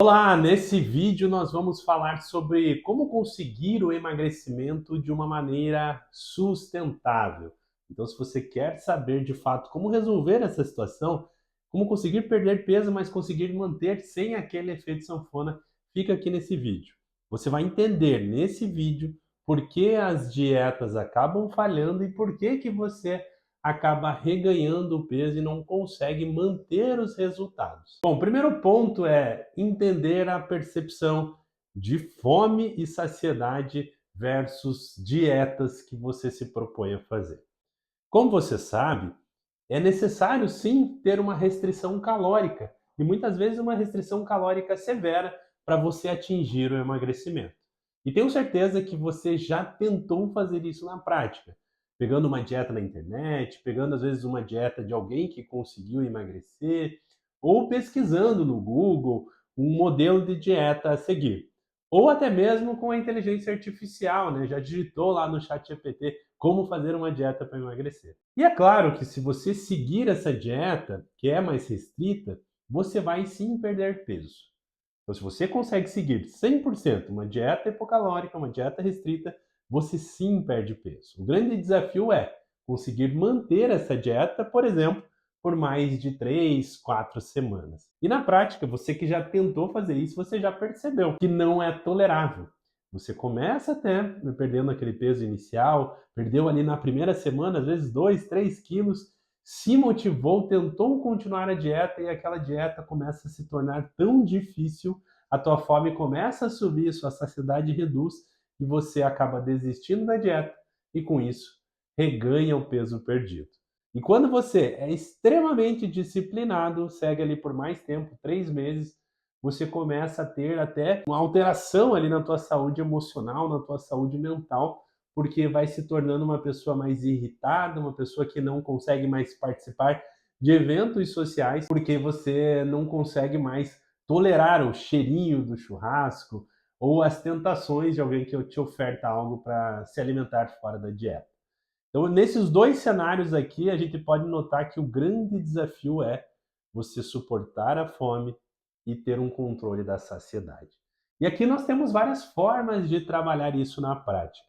Olá, nesse vídeo nós vamos falar sobre como conseguir o emagrecimento de uma maneira sustentável. Então, se você quer saber de fato como resolver essa situação, como conseguir perder peso, mas conseguir manter sem aquele efeito sanfona, fica aqui nesse vídeo. Você vai entender nesse vídeo por que as dietas acabam falhando e por que que você acaba reganhando o peso e não consegue manter os resultados. Bom, o primeiro ponto é entender a percepção de fome e saciedade versus dietas que você se propõe a fazer. Como você sabe, é necessário sim ter uma restrição calórica e muitas vezes uma restrição calórica severa para você atingir o emagrecimento. E tenho certeza que você já tentou fazer isso na prática, pegando uma dieta na internet, pegando às vezes uma dieta de alguém que conseguiu emagrecer, ou pesquisando no Google um modelo de dieta a seguir. Ou até mesmo com a inteligência artificial, né? Já digitou lá no chat GPT como fazer uma dieta para emagrecer. E é claro que se você seguir essa dieta, que é mais restrita, você vai sim perder peso. Então, se você consegue seguir 100% uma dieta hipocalórica, uma dieta restrita, você sim perde peso. O grande desafio é conseguir manter essa dieta, por exemplo, por mais de 3, 4 semanas. E na prática, você que já tentou fazer isso, você já percebeu que não é tolerável. Você começa até perdendo aquele peso inicial, perdeu ali na primeira semana, às vezes 2, 3 quilos, se motivou, tentou continuar a dieta e aquela dieta começa a se tornar tão difícil, a tua fome começa a subir, sua saciedade reduz e você acaba desistindo da dieta e com isso reganha o peso perdido. E quando você é extremamente disciplinado, segue ali por mais tempo, 3 meses, você começa a ter até uma alteração ali na tua saúde emocional, na tua saúde mental, porque vai se tornando uma pessoa mais irritada, uma pessoa que não consegue mais participar de eventos sociais, porque você não consegue mais tolerar o cheirinho do churrasco ou as tentações de alguém que te oferta algo para se alimentar fora da dieta. Então, nesses dois cenários aqui, a gente pode notar que o grande desafio é você suportar a fome e ter um controle da saciedade. E aqui nós temos várias formas de trabalhar isso na prática.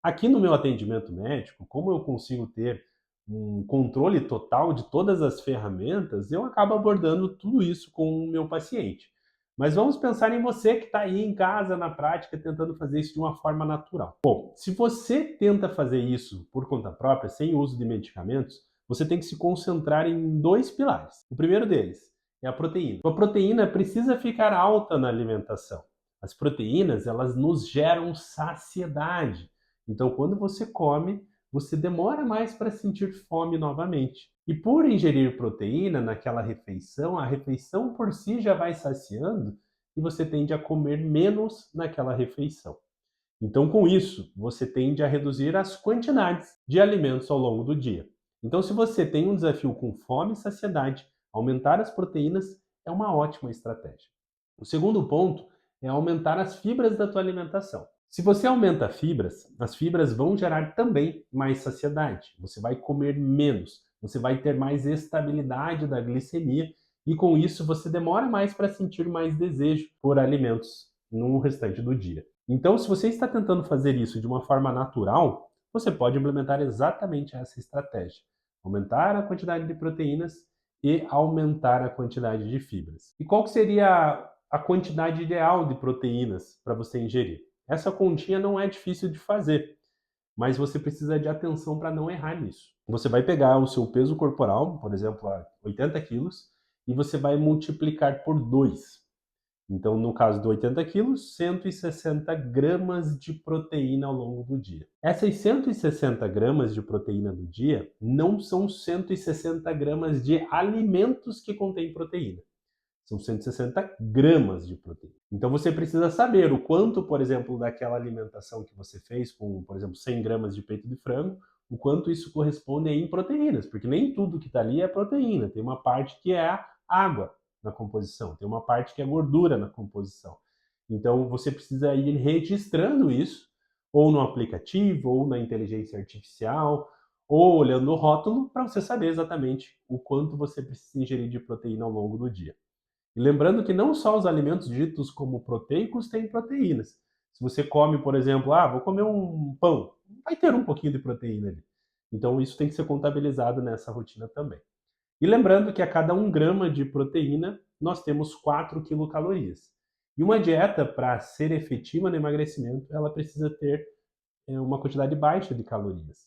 Aqui no meu atendimento médico, como eu consigo ter um controle total de todas as ferramentas, eu acabo abordando tudo isso com o meu paciente. Mas vamos pensar em você que está aí em casa, na prática, tentando fazer isso de uma forma natural. Bom, se você tenta fazer isso por conta própria, sem uso de medicamentos, você tem que se concentrar em dois pilares. O primeiro deles é a proteína. A proteína precisa ficar alta na alimentação. As proteínas, elas nos geram saciedade. Então, quando você come, você demora mais para sentir fome novamente. E por ingerir proteína naquela refeição, a refeição por si já vai saciando e você tende a comer menos naquela refeição. Então, com isso, você tende a reduzir as quantidades de alimentos ao longo do dia. Então, se você tem um desafio com fome e saciedade, aumentar as proteínas é uma ótima estratégia. O segundo ponto é aumentar as fibras da tua alimentação. Se você aumenta fibras, as fibras vão gerar também mais saciedade. Você vai comer menos, você vai ter mais estabilidade da glicemia e com isso você demora mais para sentir mais desejo por alimentos no restante do dia. Então, se você está tentando fazer isso de uma forma natural, você pode implementar exatamente essa estratégia. Aumentar a quantidade de proteínas e aumentar a quantidade de fibras. E qual que seria a quantidade ideal de proteínas para você ingerir? Essa continha não é difícil de fazer, mas você precisa de atenção para não errar nisso. Você vai pegar o seu peso corporal, por exemplo, 80 quilos, e você vai multiplicar por 2. Então, no caso de 80 quilos, 160 gramas de proteína ao longo do dia. Essas 160 gramas de proteína do dia não são 160 gramas de alimentos que contêm proteína. São 160 gramas de proteína. Então você precisa saber o quanto, por exemplo, daquela alimentação que você fez com, por exemplo, 100 gramas de peito de frango, o quanto isso corresponde em proteínas, porque nem tudo que está ali é proteína. Tem uma parte que é água na composição, tem uma parte que é gordura na composição. Então você precisa ir registrando isso, ou no aplicativo, ou na inteligência artificial, ou olhando o rótulo, para você saber exatamente o quanto você precisa ingerir de proteína ao longo do dia. E lembrando que não só os alimentos ditos como proteicos têm proteínas. Se você come, por exemplo, vou comer um pão, vai ter um pouquinho de proteína ali. Então isso tem que ser contabilizado nessa rotina também. E lembrando que a cada 1 grama de proteína, nós temos 4 quilocalorias. E uma dieta, para ser efetiva no emagrecimento, ela precisa ter uma quantidade baixa de calorias.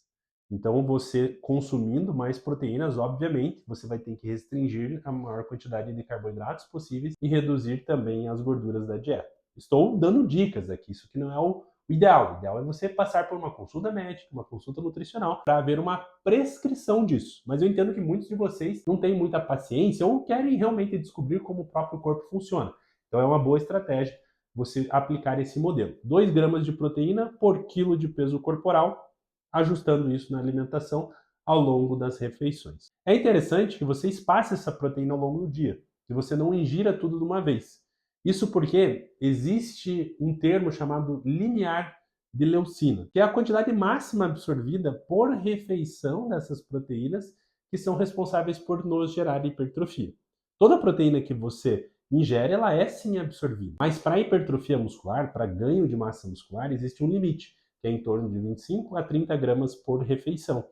Então, você consumindo mais proteínas, obviamente, você vai ter que restringir a maior quantidade de carboidratos possíveis e reduzir também as gorduras da dieta. Estou dando dicas aqui, isso que não é o ideal. O ideal é você passar por uma consulta médica, uma consulta nutricional, para haver uma prescrição disso. Mas eu entendo que muitos de vocês não têm muita paciência ou querem realmente descobrir como o próprio corpo funciona. Então, é uma boa estratégia você aplicar esse modelo. 2 gramas de proteína por quilo de peso corporal, ajustando isso na alimentação ao longo das refeições. É interessante que você espace essa proteína ao longo do dia, que você não ingira tudo de uma vez. Isso porque existe um termo chamado limiar de leucina, que é a quantidade máxima absorvida por refeição dessas proteínas que são responsáveis por nos gerar hipertrofia. Toda proteína que você ingere, ela é sim absorvida. Mas para hipertrofia muscular, para ganho de massa muscular, existe um limite, que é em torno de 25 a 30 gramas por refeição.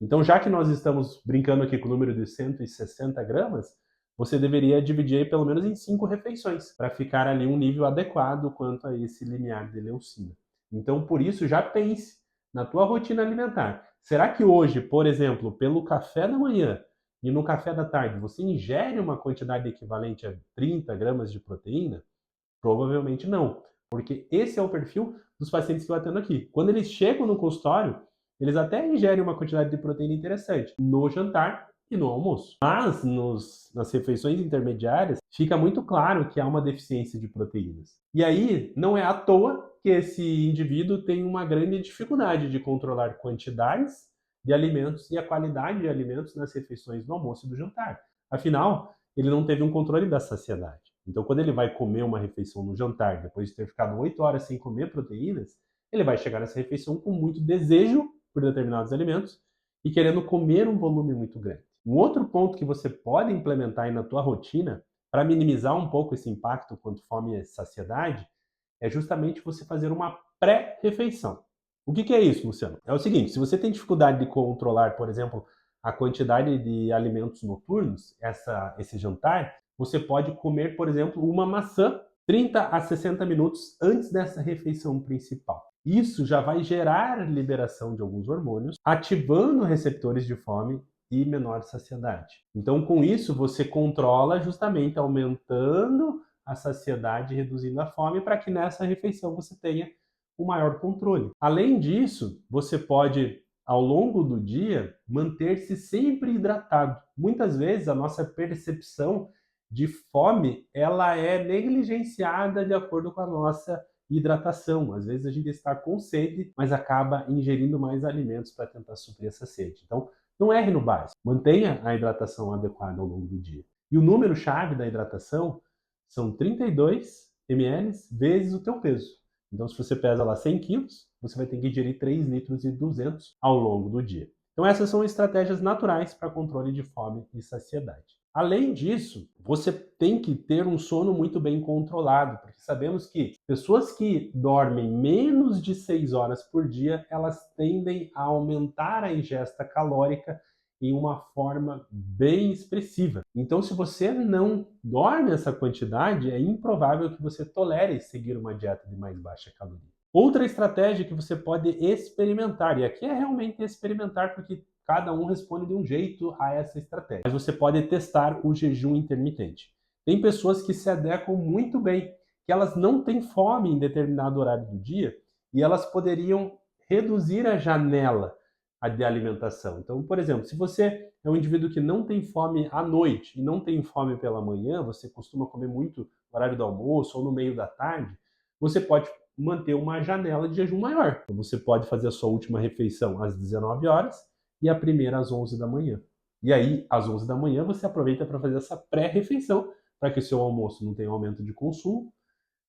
Então, já que nós estamos brincando aqui com o número de 160 gramas, você deveria dividir aí pelo menos em 5 refeições, para ficar ali um nível adequado quanto a esse limiar de leucina. Então, por isso, já pense na tua rotina alimentar. Será que hoje, por exemplo, pelo café da manhã, e no café da tarde você ingere uma quantidade equivalente a 30 gramas de proteína? Provavelmente não, porque esse é o perfil dos pacientes que eu atendo aqui. Quando eles chegam no consultório, eles até ingerem uma quantidade de proteína interessante no jantar e no almoço. Mas nas refeições intermediárias, fica muito claro que há uma deficiência de proteínas. E aí, não é à toa que esse indivíduo tem uma grande dificuldade de controlar quantidades de alimentos e a qualidade de alimentos nas refeições do almoço e do jantar. Afinal, ele não teve um controle da saciedade. Então, quando ele vai comer uma refeição no jantar, depois de ter ficado 8 horas sem comer proteínas, ele vai chegar nessa refeição com muito desejo por determinados alimentos e querendo comer um volume muito grande. Um outro ponto que você pode implementar aí na tua rotina para minimizar um pouco esse impacto quanto fome e saciedade é justamente você fazer uma pré-refeição. O que é isso, Luciano? É o seguinte, se você tem dificuldade de controlar, por exemplo, a quantidade de alimentos noturnos, esse jantar, você pode comer, por exemplo, uma maçã 30 a 60 minutos antes dessa refeição principal. Isso já vai gerar liberação de alguns hormônios, ativando receptores de fome e menor saciedade. Então, com isso, você controla justamente aumentando a saciedade e reduzindo a fome para que nessa refeição você tenha um maior controle. Além disso, você pode, ao longo do dia, manter-se sempre hidratado. Muitas vezes a nossa percepção de fome, ela é negligenciada de acordo com a nossa hidratação. Às vezes a gente está com sede, mas acaba ingerindo mais alimentos para tentar suprir essa sede. Então, não erre no básico. Mantenha a hidratação adequada ao longo do dia. E o número-chave da hidratação são 32 ml vezes o teu peso. Então, se você pesa lá 100 quilos, você vai ter que ingerir 3 litros e 200 ao longo do dia. Então, essas são estratégias naturais para controle de fome e saciedade. Além disso, você tem que ter um sono muito bem controlado, porque sabemos que pessoas que dormem menos de 6 horas por dia, elas tendem a aumentar a ingesta calórica em uma forma bem expressiva. Então, se você não dorme essa quantidade, é improvável que você tolere seguir uma dieta de mais baixa caloria. Outra estratégia que você pode experimentar, e aqui é realmente experimentar, porque cada um responde de um jeito a essa estratégia. Mas você pode testar o jejum intermitente. Tem pessoas que se adequam muito bem, que elas não têm fome em determinado horário do dia e elas poderiam reduzir a janela de alimentação. Então, por exemplo, se você é um indivíduo que não tem fome à noite e não tem fome pela manhã, você costuma comer muito no horário do almoço ou no meio da tarde, você pode manter uma janela de jejum maior. Então, você pode fazer a sua última refeição às 19 horas e a primeira às 11 da manhã. E aí, às 11 da manhã, você aproveita para fazer essa pré-refeição, para que o seu almoço não tenha aumento de consumo.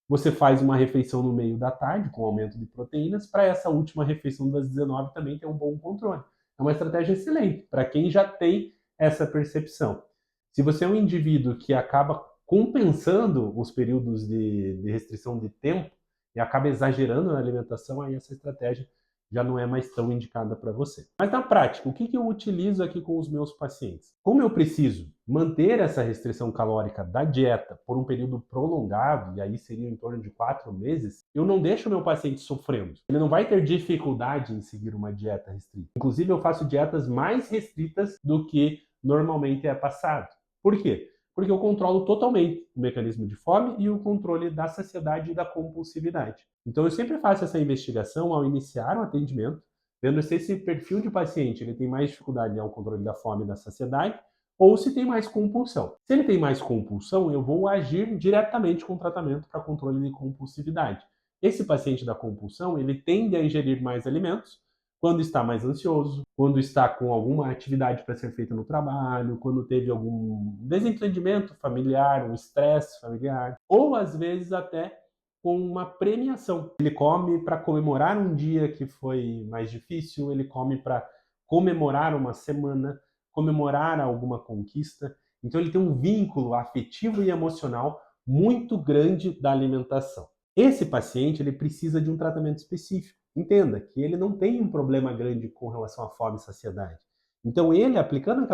Você faz uma refeição no meio da tarde, com aumento de proteínas, para essa última refeição das 19 também ter um bom controle. É uma estratégia excelente para quem já tem essa percepção. Se você é um indivíduo que acaba compensando os períodos de restrição de tempo e acaba exagerando na alimentação, aí essa estratégia já não é mais tão indicada para você. Mas na prática, o que eu utilizo aqui com os meus pacientes? Como eu preciso manter essa restrição calórica da dieta por um período prolongado, e aí seria em torno de 4 meses, eu não deixo o meu paciente sofrendo. Ele não vai ter dificuldade em seguir uma dieta restrita. Inclusive, eu faço dietas mais restritas do que normalmente é passado. Por quê? Porque eu controlo totalmente o mecanismo de fome e o controle da saciedade e da compulsividade. Então, eu sempre faço essa investigação ao iniciar o atendimento, vendo se esse perfil de paciente ele tem mais dificuldade ao controle da fome e da saciedade, ou se tem mais compulsão. Se ele tem mais compulsão, eu vou agir diretamente com o tratamento para controle de compulsividade. Esse paciente da compulsão, ele tende a ingerir mais alimentos quando está mais ansioso, quando está com alguma atividade para ser feita no trabalho, quando teve algum desentendimento familiar, um estresse familiar, ou às vezes até com uma premiação. Ele come para comemorar um dia que foi mais difícil, ele come para comemorar uma semana, comemorar alguma conquista. Então ele tem um vínculo afetivo e emocional muito grande da alimentação. Esse paciente ele precisa de um tratamento específico. Entenda que ele não tem um problema grande com relação à fome e saciedade. Então ele, aplicando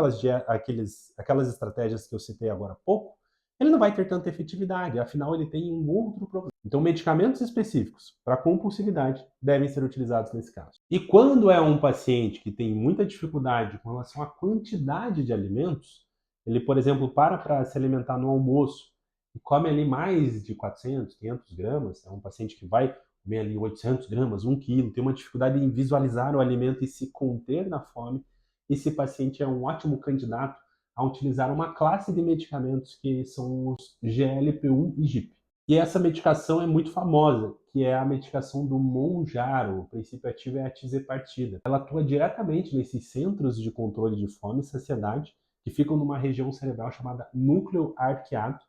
aquelas estratégias que eu citei agora há pouco, ele não vai ter tanta efetividade, afinal ele tem um outro problema. Então medicamentos específicos para compulsividade devem ser utilizados nesse caso. E quando é um paciente que tem muita dificuldade com relação à quantidade de alimentos, ele, por exemplo, para se alimentar no almoço e come ali mais de 400, 500 gramas, é um paciente que vai comer ali 800 gramas, 1 quilo, tem uma dificuldade em visualizar o alimento e se conter na fome, esse paciente é um ótimo candidato a utilizar uma classe de medicamentos que são os GLP-1 e GIP. E essa medicação é muito famosa, que é a medicação do Mounjaro, o princípio ativo é a tizepartida. Ela atua diretamente nesses centros de controle de fome e saciedade, que ficam numa região cerebral chamada núcleo arqueado,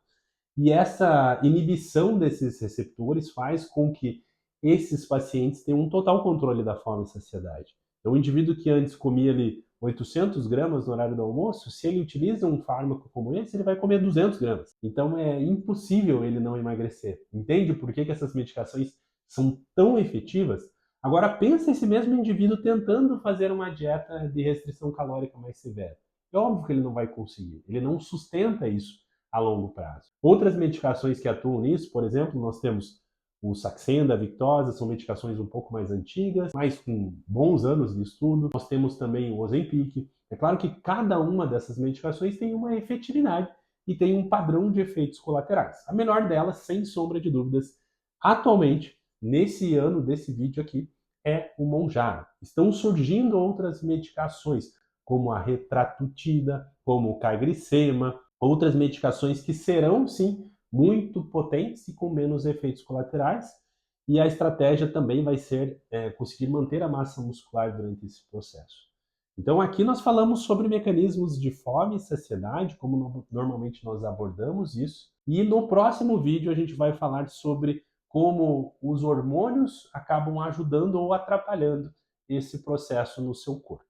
e essa inibição desses receptores faz com que esses pacientes tenham um total controle da fome e saciedade. Então, o indivíduo que antes comia ali 800 gramas no horário do almoço, se ele utiliza um fármaco como esse, ele vai comer 200 gramas. Então, é impossível ele não emagrecer. Entende por que essas medicações são tão efetivas? Agora, pensa esse mesmo indivíduo tentando fazer uma dieta de restrição calórica mais severa. É óbvio que ele não vai conseguir. Ele não sustenta isso a longo prazo. Outras medicações que atuam nisso, por exemplo, nós temos o Saxenda, a Victoza, são medicações um pouco mais antigas, mas com bons anos de estudo. Nós temos também o Ozempic. É claro que cada uma dessas medicações tem uma efetividade e tem um padrão de efeitos colaterais. A menor delas, sem sombra de dúvidas, atualmente, nesse ano desse vídeo aqui, é o Mounjaro. Estão surgindo outras medicações, como a retratutida, como o cagrisema, outras medicações que serão, sim, muito potentes e com menos efeitos colaterais. E a estratégia também vai ser conseguir manter a massa muscular durante esse processo. Então, aqui nós falamos sobre mecanismos de fome e saciedade, como normalmente nós abordamos isso. E no próximo vídeo a gente vai falar sobre como os hormônios acabam ajudando ou atrapalhando esse processo no seu corpo.